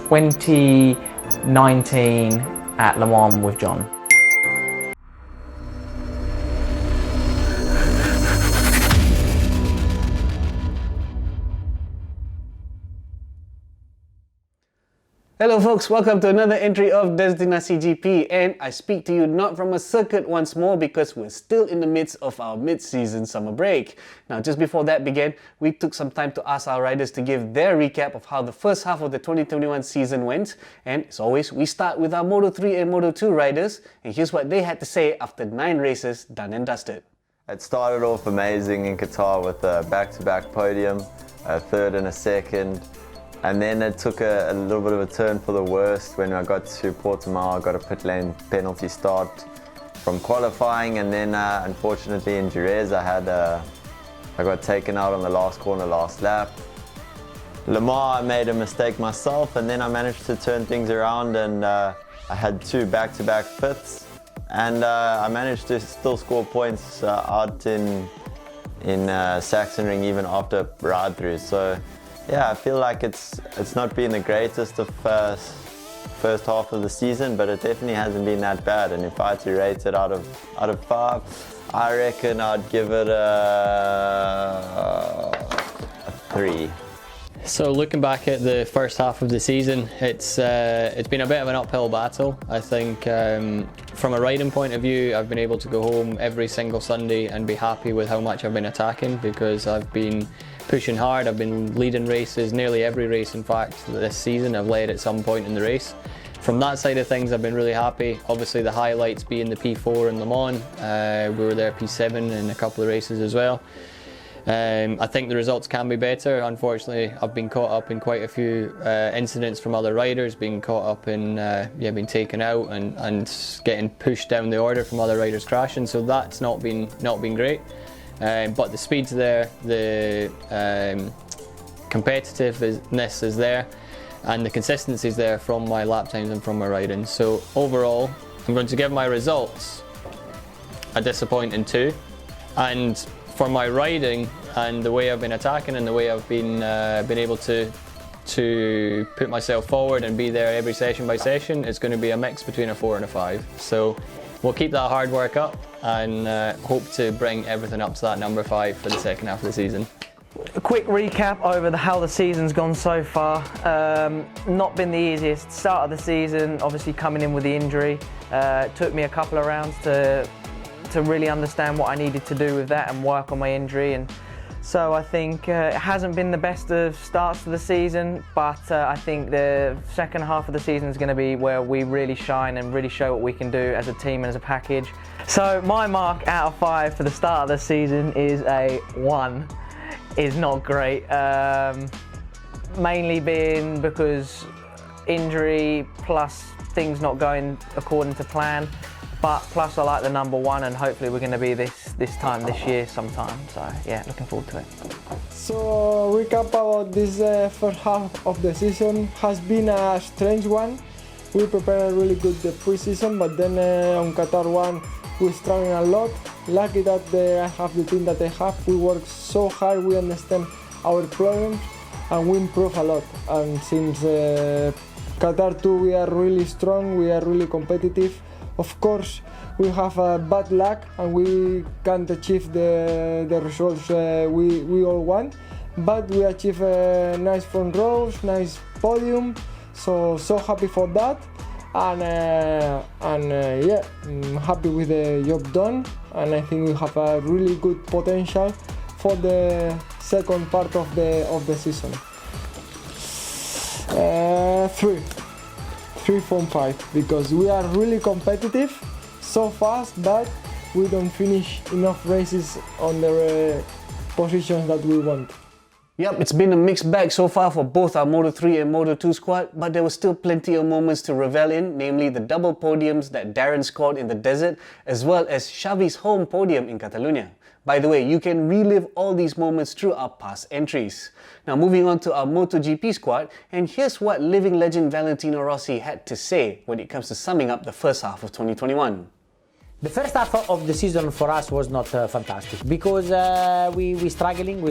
2019 at Le Mans with John. Hello folks, welcome to another entry of Destinasi GP, and I speak to you not from a circuit once more because we're still in the midst of our mid-season summer break. Now just before that began, we took some time to ask our riders to give their recap of how the first half of the 2021 season went, and as always we start with our Moto3 and Moto2 riders, and here's what they had to say after 9 races done and dusted. It started off amazing in Qatar with a back-to-back podium, a third and a second. And then it took a little bit of a turn for the worst when I got to Portimao. I got a pit lane penalty start from qualifying, and then unfortunately in Jerez I got taken out on the last corner, last lap. Le Mans I made a mistake myself, and then I managed to turn things around, and I had 2 back-to-back fifths, and I managed to still score points out in Sachsenring even after ride through. So yeah, I feel like it's not been the greatest of first half of the season, but it definitely hasn't been that bad. And if I had to rate it out of 5, I reckon I'd give it a 3. So looking back at the first half of the season, it's been a bit of an uphill battle. I think from a riding point of view, I've been able to go home every single Sunday and be happy with how much I've been attacking, because I've been pushing hard. I've been leading races, nearly every race in fact this season I've led at some point in the race. From that side of things I've been really happy. Obviously the highlights being the P4 in Le Mans. We were there P7 in a couple of races as well. I think the results can be better. Unfortunately, I've been caught up in quite a few incidents from other riders, being caught up in being taken out and getting pushed down the order from other riders crashing. So that's not been great. But the speed's there, the competitiveness is there, and the consistency is there from my lap times and from my riding. So overall, I'm going to give my results a disappointing 2. And for my riding and the way I've been attacking and the way I've been able to put myself forward and be there every session by session, it's going to be a mix between a 4 and a 5. So we'll keep that hard work up and hope to bring everything up to that number 5 for the second half of the season. A quick recap over how the season's gone so far. Not been the easiest. Start of the season, obviously coming in with the injury. It took me a couple of rounds to really understand what I needed to do with that and work on my injury. And so I think it hasn't been the best of starts to the season, but I think the second half of the season is going to be where we really shine and really show what we can do as a team and as a package. So my mark out of 5 for the start of the season is a 1. Is not great, mainly being because injury plus things not going according to plan. But plus I like the number 1, and hopefully we're going to be this time this year sometime. So yeah, looking forward to it. So recap about this first half of the season has been a strange one. We prepared really good the pre-season, but then on Qatar 1 we struggled a lot. Lucky that I have the team that I have. We work so hard, we understand our problems, and we improve a lot. And since Qatar 2 we are really strong, we are really competitive. Of course, we have bad luck and we can't achieve the results we all want, but we achieve nice front rows, nice podium, so happy for that, and yeah, I'm happy with the job done, and I think we have a really good potential for the second part of the season. 3 from 5, because we are really competitive so fast, but we don't finish enough races on the positions that we want. Yep, it's been a mixed bag so far for both our Moto3 and Moto2 squad, but there were still plenty of moments to revel in, namely the double podiums that Darren scored in the desert, as well as Xavi's home podium in Catalonia. By the way, you can relive all these moments through our past entries. Now moving on to our MotoGP squad, and here's what living legend Valentino Rossi had to say when it comes to summing up the first half of 2021. The first half of the season for us was not fantastic because we're struggling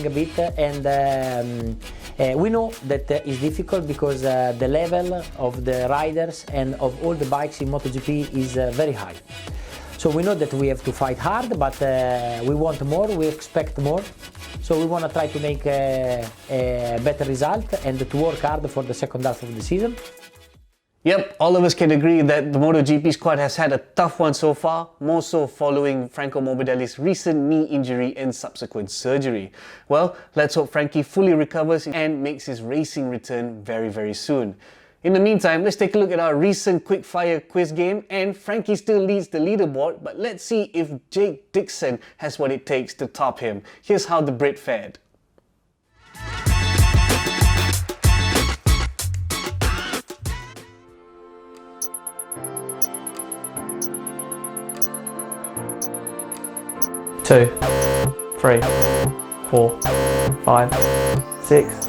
a bit, and we know that it's difficult because the level of the riders and of all the bikes in MotoGP is very high. So we know that we have to fight hard, but we want more, we expect more. So we want to try to make a better result and to work hard for the second half of the season. Yep, all of us can agree that the MotoGP squad has had a tough one so far, more so following Franco Morbidelli's recent knee injury and subsequent surgery. Well, let's hope Frankie fully recovers and makes his racing return very, very soon. In the meantime, let's take a look at our recent quickfire quiz game, and Frankie still leads the leaderboard, but let's see if Jake Dixon has what it takes to top him. Here's how the Brit fared. Two, 3, 4, 5, 6.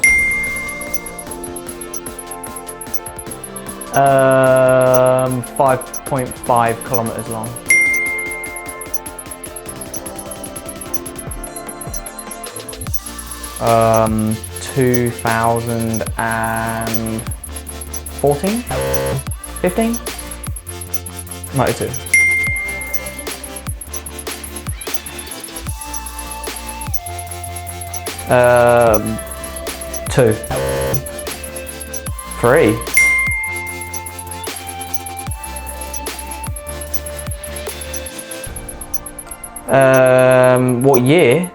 5.5 kilometers long. Um, 2014, 15, 92. Two, 3. What year?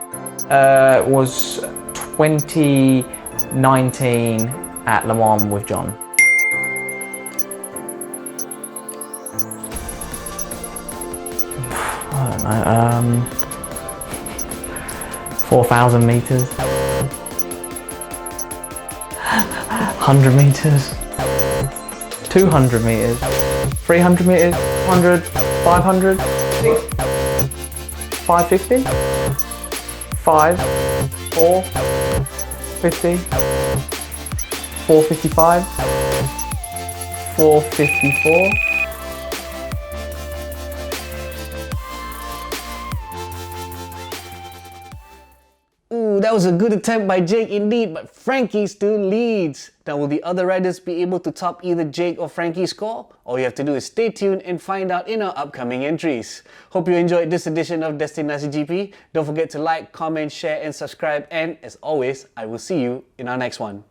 Was 2019 at Le Mans with John. I don't know. 4,000 meters. 100 meters. 200 meters. 300 meters. 100. 500. 550, 5, 4, 50, 455, 454. Ooh, that was a good attempt by Jake indeed, but Frankie still leads. Now, will the other riders be able to top either Jake or Frankie's score? All you have to do is stay tuned and find out in our upcoming entries. Hope you enjoyed this edition of Destinasi GP. Don't forget to like, comment, share and subscribe, and as always, I will see you in our next one.